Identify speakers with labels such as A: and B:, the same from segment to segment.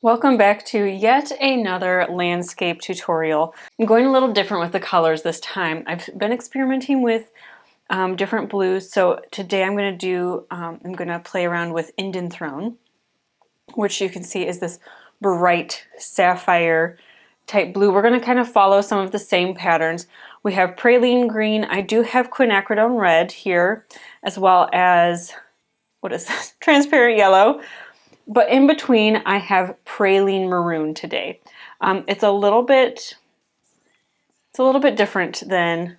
A: Welcome back to yet another landscape tutorial. I'm going a little different with the colors this time. I've been experimenting with different blues, so today I'm going to play around with Indian Throne, which you can see is this bright sapphire type blue. We're going to kind of follow some of the same patterns. We have praline green. I do have quinacridone red here, as well as, what is this? Transparent yellow. But in between, I have praline maroon today. It's a little bit different than,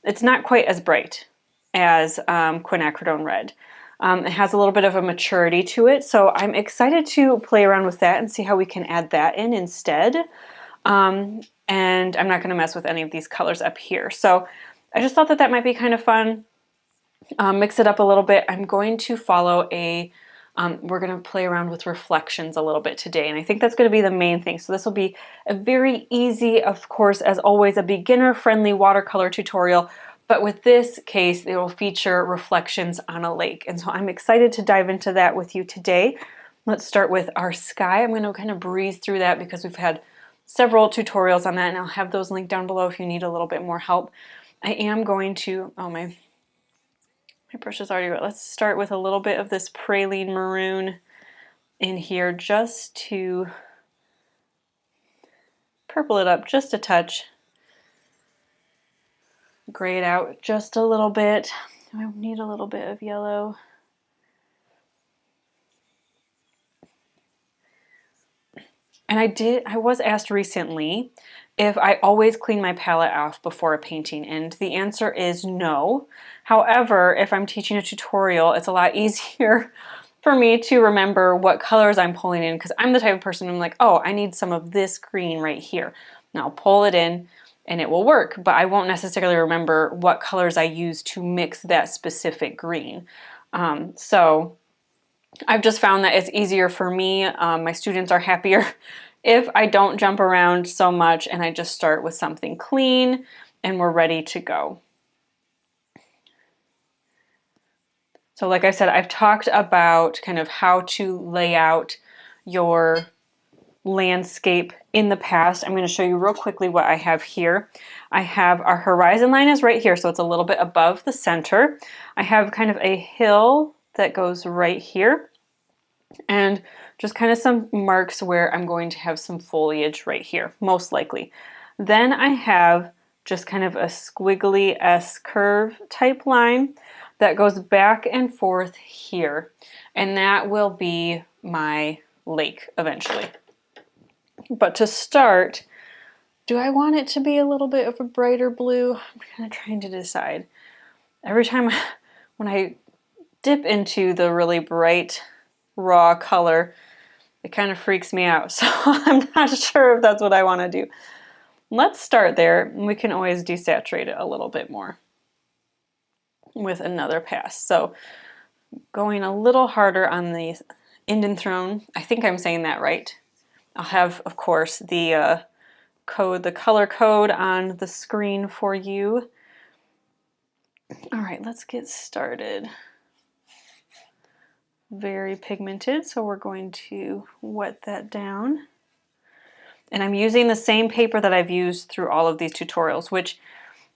A: it's not quite as bright as quinacridone red. It has a little bit of a maturity to it, so I'm excited to play around with that and see how we can add that in instead. And I'm not going to mess with any of these colors up here. So I just thought that that might be kind of fun. Mix it up a little bit. I'm going to follow we're going to play around with reflections a little bit today, and I think that's going to be the main thing. So this will be a very easy, of course, as always, a beginner-friendly watercolor tutorial, but with this case, it will feature reflections on a lake, and so I'm excited to dive into that with you today. Let's start with our sky. I'm going to kind of breeze through that because we've had several tutorials on that, and I'll have those linked down below if you need a little bit more help. I am going to, my brush is already wet. Let's start with a little bit of this praline maroon in here just to purple it up just a touch. Gray it out just a little bit. I need a little bit of yellow. And I was asked recently if I always clean my palette off before a painting, and the answer is no. However, if I'm teaching a tutorial, it's a lot easier for me to remember what colors I'm pulling in, because I'm the type of person who's like, oh, I need some of this green right here. And I'll pull it in and it will work, but I won't necessarily remember what colors I use to mix that specific green. So I've just found that it's easier for me. My students are happier if I don't jump around so much and I just start with something clean and we're ready to go. So like I said, I've talked about kind of how to lay out your landscape in the past. I'm going to show you real quickly what I have here. I have our horizon line is right here, so it's a little bit above the center. I have kind of a hill that goes right here, and just kind of some marks where I'm going to have some foliage right here, most likely. Then I have just kind of a squiggly S curve type line that goes back and forth here, and that will be my lake eventually. But to start, do I want it to be a little bit of a brighter blue? I'm kind of trying to decide. Every time when I dip into the really bright raw color, it kind of freaks me out. So I'm not sure if that's what I want to do. Let's start there. We can always desaturate it a little bit more with another pass. So going a little harder on the Indian Throne. I think I'm saying that right. I'll have, of course, the color code on the screen for you. All right, let's get started. Very pigmented, so we're going to wet that down. And I'm using the same paper that I've used through all of these tutorials, which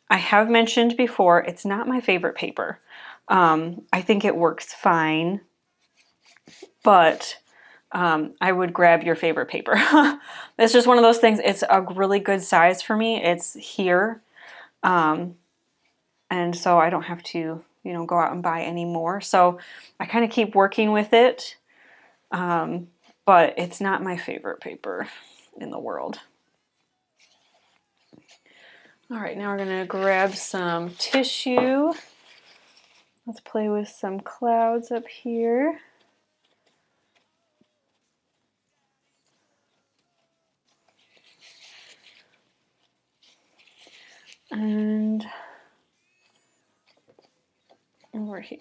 A: I have mentioned before, it's not my favorite paper. I think it works fine, but I would grab your favorite paper. It's just one of those things. It's a really good size for me. It's here. And so I don't have to, go out and buy any more. So I kind of keep working with it. But it's not my favorite paper in the world. All right, now we're going to grab some tissue. Let's play with some clouds up here. And over here.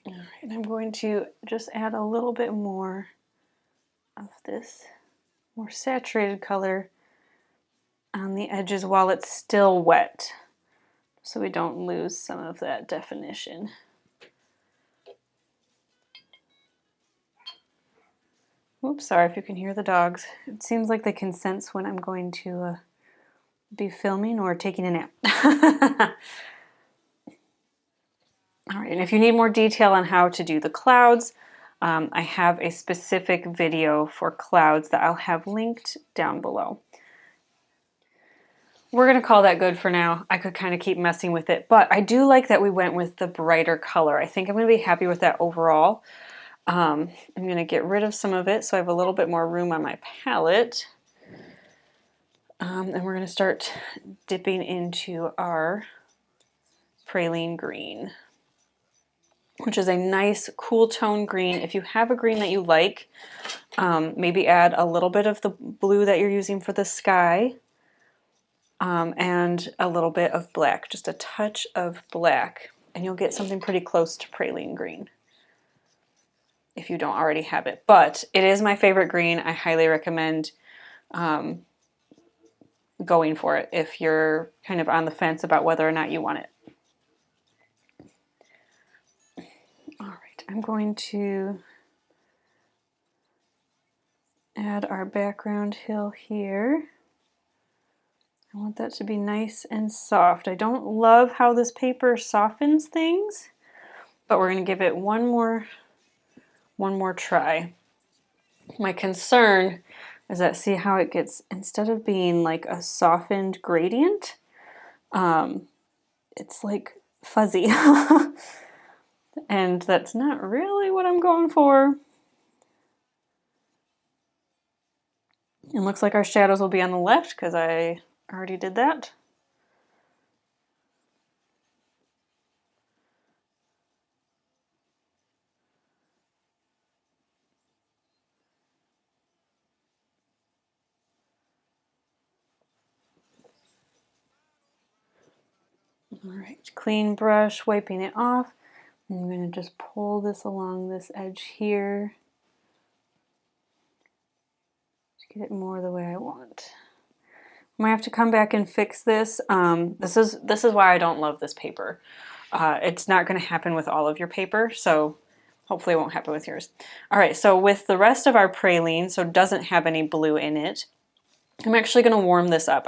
A: All right, And I'm going to just add a little bit more of this more saturated color on the edges while it's still wet, so we don't lose some of that definition. Oops, sorry if you can hear the dogs. It seems like they can sense when I'm going to be filming or taking a nap. All right, and if you need more detail on how to do the clouds, I have a specific video for clouds that I'll have linked down below. We're going to call that good for now. I could kind of keep messing with it, but I do like that we went with the brighter color. I think I'm going to be happy with that overall. I'm going to get rid of some of it so I have a little bit more room on my palette. And we're going to start dipping into our praline green, which is a nice cool tone green. If you have a green that you like, maybe add a little bit of the blue that you're using for the sky, and a little bit of black, just a touch of black, and you'll get something pretty close to praline green if you don't already have it. But it is my favorite green. I highly recommend going for it if you're kind of on the fence about whether or not you want it. All right, I'm going to add our background hill here. I want that to be nice and soft. I don't love how this paper softens things, but we're going to give it one more try. My concern is that, see how it gets, instead of being like a softened gradient, it's like fuzzy. And that's not really what I'm going for. It looks like our shadows will be on the left because I already did that. All right, clean brush, wiping it off. I'm going to just pull this along this edge here to get it more the way I want. I might have to come back and fix this. This is why I don't love this paper. It's not going to happen with all of your paper, so hopefully it won't happen with yours. All right, so with the rest of our praline, so it doesn't have any blue in it, I'm actually going to warm this up.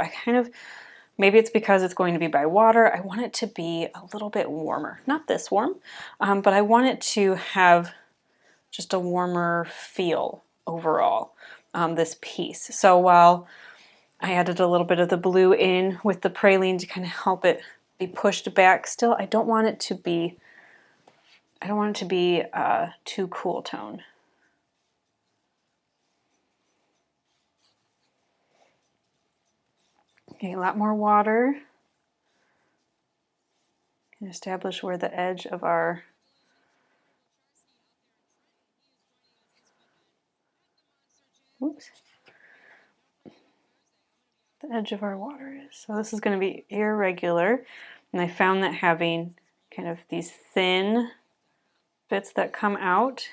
A: Maybe it's because it's going to be by water. I want it to be a little bit warmer. Not this warm, but I want it to have just a warmer feel overall, this piece. So while I added a little bit of the blue in with the praline to kind of help it be pushed back, still I don't want it to be too cool tone. Okay, a lot more water. And establish where the edge of our the edge of our water is. So this is going to be irregular, and I found that having kind of these thin bits that come out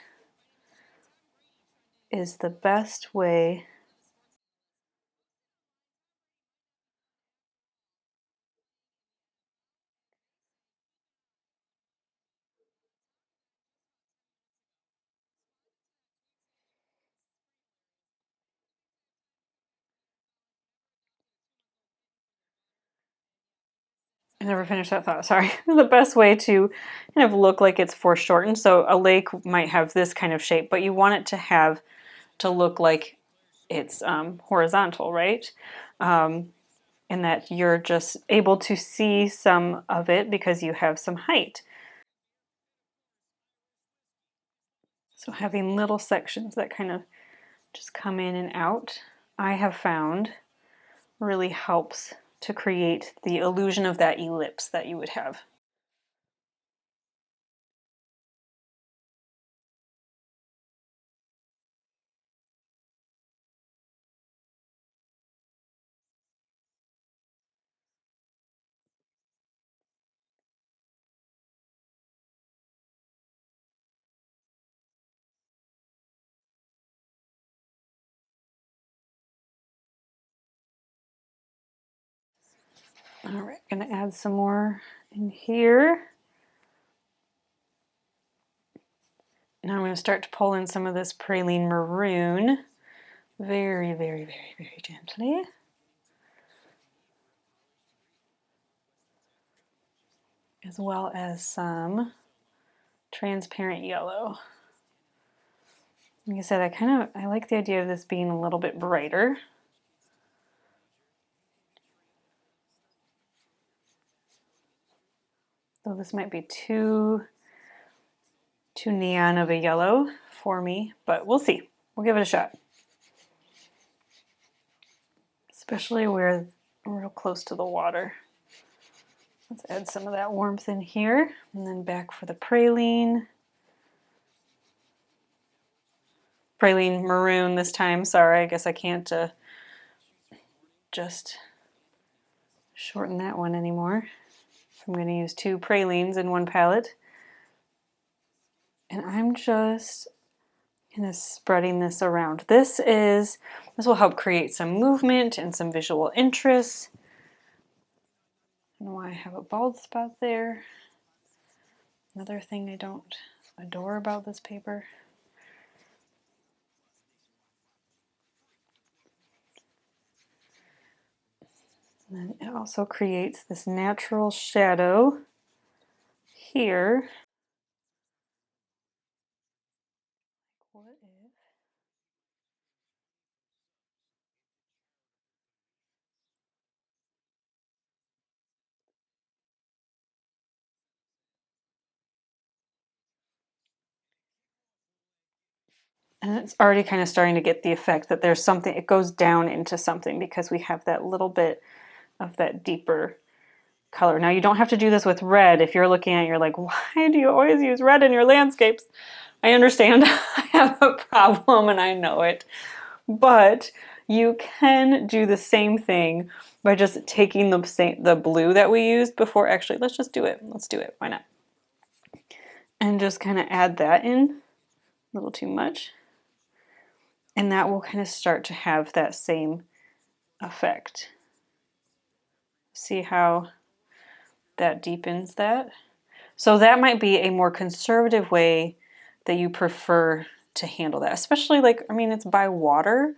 A: is the best way. I never finished that thought, sorry. The best way to kind of look like it's foreshortened. So a lake might have this kind of shape, but you want it to look like it's horizontal, right? And that you're just able to see some of it because you have some height. So having little sections that kind of just come in and out, I have found really helps to create the illusion of that ellipse that you would have. All right, gonna add some more in here. Now I'm gonna start to pull in some of this praline maroon very, very, very, very gently. As well as some transparent yellow. Like I said, I like the idea of this being a little bit brighter. So this might be too neon of a yellow for me, but we'll see. We'll give it a shot. Especially where we're real close to the water. Let's add some of that warmth in here, and then back for the praline. Praline maroon this time. Sorry, I guess I can't just shorten that one anymore. So I'm going to use 2 pralines in one palette. And I'm just kind of spreading this around. This will help create some movement and some visual interest. I don't know why I have a bald spot there. Another thing I don't adore about this paper. And then it also creates this natural shadow here. What if? And it's already kind of starting to get the effect that there's something, it goes down into something because we have that little bit of that deeper color. Now you don't have to do this with red. If you're looking at it, you're like, why do you always use red in your landscapes? I understand I have a problem and I know it, but you can do the same thing by just taking the blue that we used before. Actually, let's just do it. Let's do it. Why not? And just kind of add that in a little too much. And that will kind of start to have that same effect. See how that deepens that? So that might be a more conservative way that you prefer to handle that, especially like, I mean, it's by water.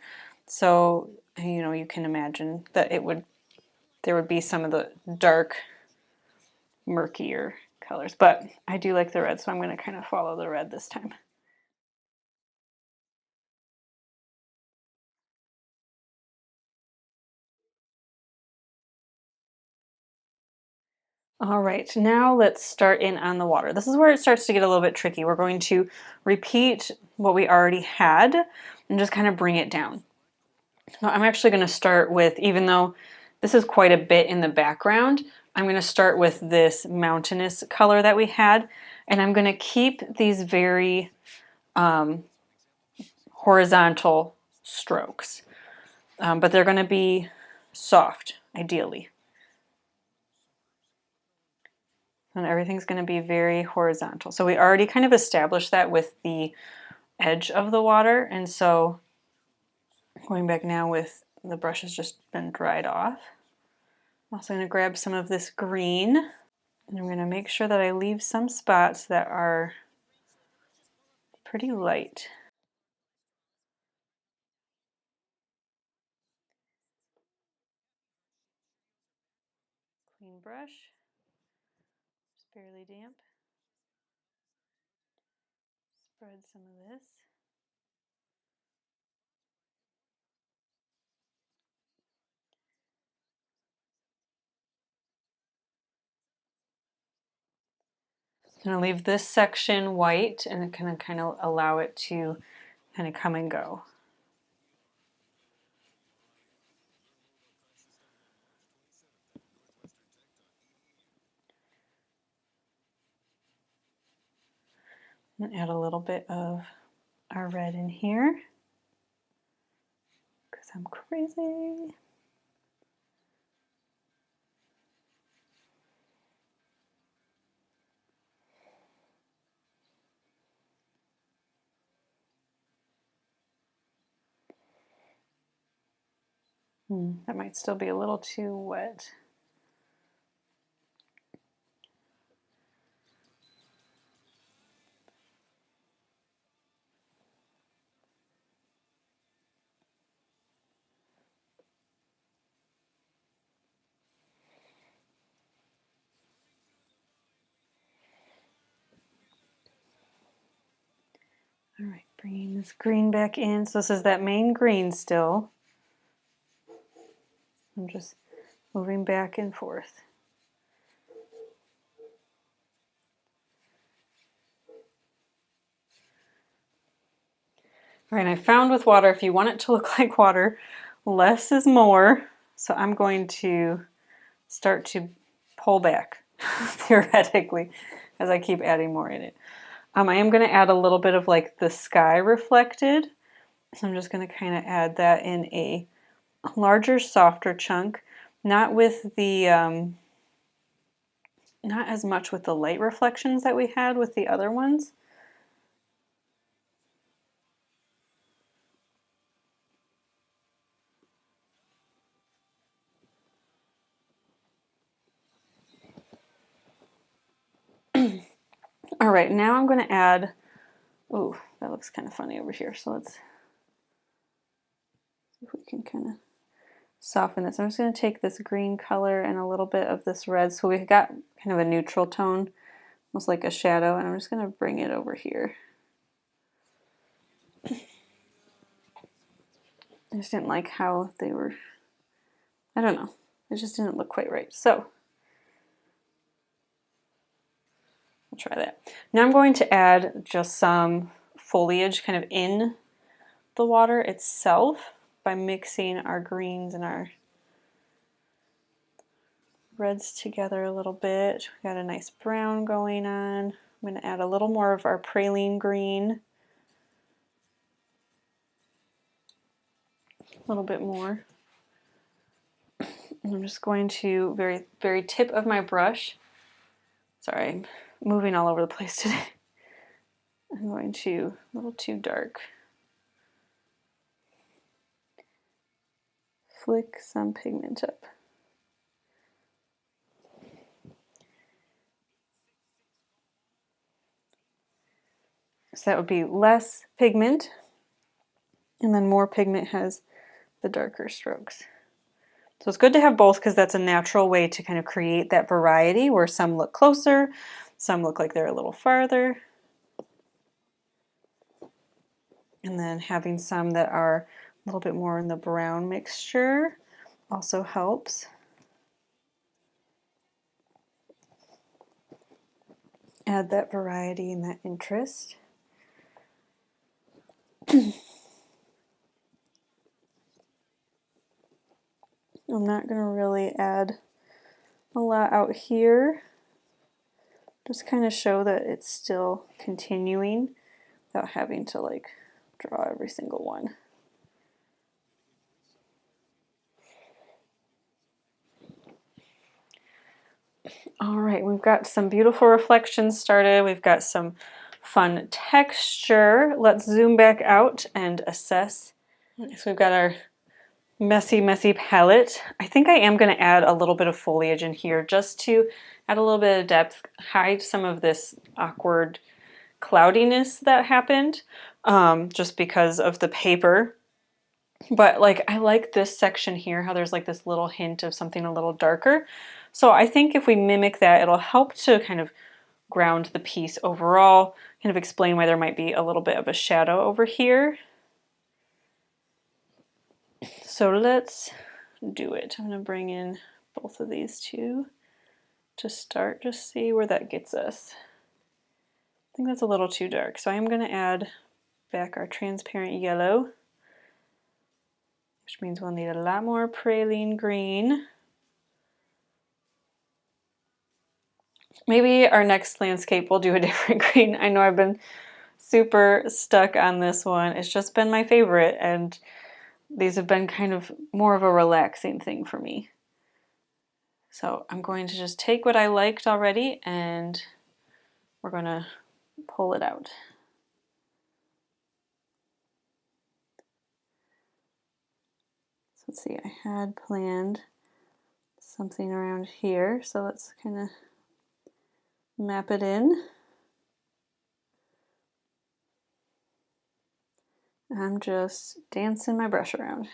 A: So, you know, you can imagine that there would be some of the dark, murkier colors, but I do like the red, so I'm going to kind of follow the red this time. All right, now let's start in on the water. This is where it starts to get a little bit tricky. We're going to repeat what we already had and just kind of bring it down. So I'm actually going to start with, even though this is quite a bit in the background, I'm going to start with this mountainous color that we had, and I'm going to keep these very horizontal strokes, but they're going to be soft, ideally. And everything's going to be very horizontal. So we already kind of established that with the edge of the water, and so going back now with the brush has just been dried off. I'm also going to grab some of this green, and I'm going to make sure that I leave some spots that are pretty light. Clean brush, just barely damp. Spread some of this. I'm going to leave this section white and kind of allow it to kind of come and go. And add a little bit of our red in here because I'm crazy. That might still be a little too wet. All right, bringing this green back in. So this is that main green still. I'm just moving back and forth. All right, I found with water, if you want it to look like water, less is more. So I'm going to start to pull back, theoretically, as I keep adding more in it. I am going to add a little bit of like the sky reflected. So I'm just going to kind of add that in a larger, softer chunk, not with the, not as much with the light reflections that we had with the other ones. All right, now I'm going to add, ooh, that looks kind of funny over here. So let's see if we can kind of soften this. I'm just going to take this green color and a little bit of this red. So we've got kind of a neutral tone, almost like a shadow, and I'm just going to bring it over here. I just didn't like how they were, I don't know, it just didn't look quite right. So I'll try that. Now I'm going to add just some foliage kind of in the water itself by mixing our greens and our reds together a little bit. We got a nice brown going on. I'm going to add a little more of our praline green. A little bit more. And I'm just going to, very tip of my brush, sorry, I'm moving all over the place today. I'm going to, a little too dark, flick some pigment up. So that would be less pigment, and then more pigment has the darker strokes. So it's good to have both because that's a natural way to kind of create that variety where some look closer, some look like they're a little farther. And then having some that are a little bit more in the brown mixture also helps. Add that variety and that interest. I'm not going to really add a lot out here. Just kind of show that it's still continuing without having to like draw every single one. All right, we've got some beautiful reflections started. We've got some fun texture. Let's zoom back out and assess. So we've got our messy palette. I think I am going to add a little bit of foliage in here just to add a little bit of depth, hide some of this awkward cloudiness that happened just because of the paper. But like I like this section here, how there's like this little hint of something a little darker. So I think if we mimic that, it'll help to kind of ground the piece overall, kind of explain why there might be a little bit of a shadow over here. So let's do it. I'm going to bring in both of these two to start, just see where that gets us. I think that's a little too dark, so I am going to add back our transparent yellow, which means we'll need a lot more praline green. Maybe our next landscape will do a different green. I know I've been super stuck on this one. It's just been my favorite, and these have been kind of more of a relaxing thing for me. So I'm going to just take what I liked already and we're going to pull it out. So let's see, I had planned something around here, so let's kind of map it in. I'm just dancing my brush around.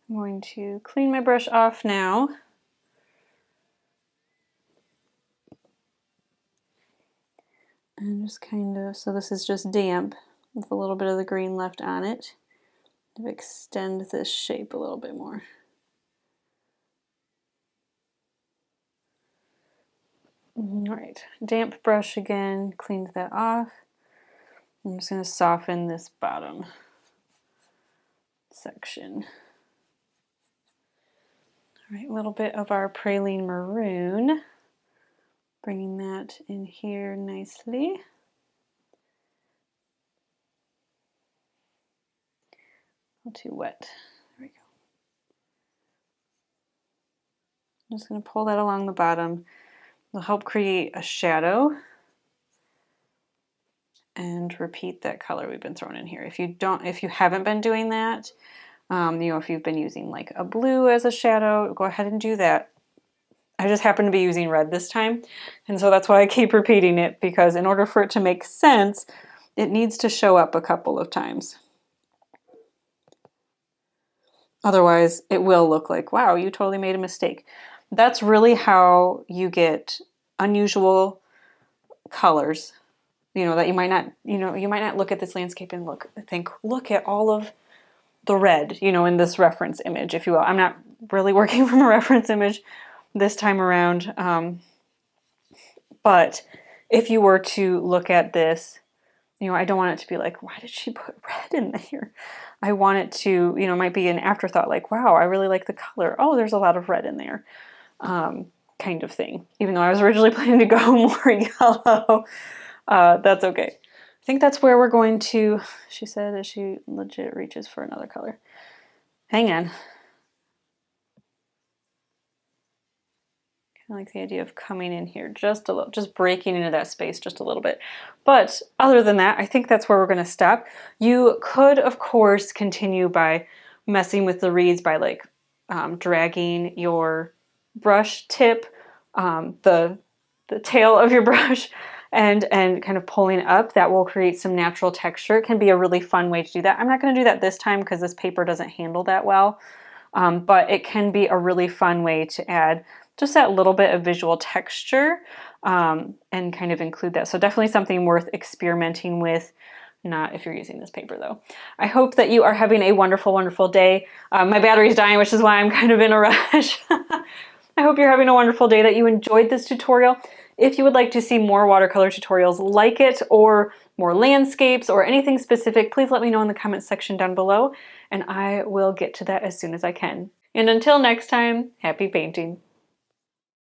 A: I'm going to clean my brush off now. And just kind of, so this is just damp with a little bit of the green left on it. Extend this shape a little bit more. All right, damp brush again, cleaned that off. I'm just going to soften this bottom section. All right, a little bit of our praline maroon. Bringing that in here nicely. A little too wet. There we go. I'm just going to pull that along the bottom. It'll help create a shadow. And repeat that color we've been throwing in here. If you haven't been doing that, you know, if you've been using like a blue as a shadow, go ahead and do that. I just happen to be using red this time, and so that's why I keep repeating it, because in order for it to make sense, it needs to show up a couple of times. Otherwise, it will look like, wow, you totally made a mistake. That's really how you get unusual colors, you know, that you might not look at this landscape and think, look at all of the red, you know, in this reference image, if you will. I'm not really working from a reference image this time around. But if you were to look at this, you know, I don't want it to be like, why did she put red in there? I want it to, you know, might be an afterthought, like, wow, I really like the color. Oh, there's a lot of red in there, kind of thing. Even though I was originally planning to go more yellow, that's okay. I think that's where we're going to, she said, as she legit reaches for another color. Hang on. I like the idea of coming in here just a little, just breaking into that space just a little bit. But other than that, I think that's where we're going to stop. You could, of course, continue by messing with the reeds by like dragging your brush tip, the tail of your brush, and kind of pulling up. That will create some natural texture. It can be a really fun way to do that. I'm not going to do that this time because this paper doesn't handle that well, but it can be a really fun way to add just that little bit of visual texture and kind of include that. So definitely something worth experimenting with. Not if you're using this paper though. I hope that you are having a wonderful, wonderful day. My battery's dying, which is why I'm kind of in a rush. I hope you're having a wonderful day, that you enjoyed this tutorial. If you would like to see more watercolor tutorials like it, or more landscapes, or anything specific, please let me know in the comments section down below, and I will get to that as soon as I can. And until next time, happy painting.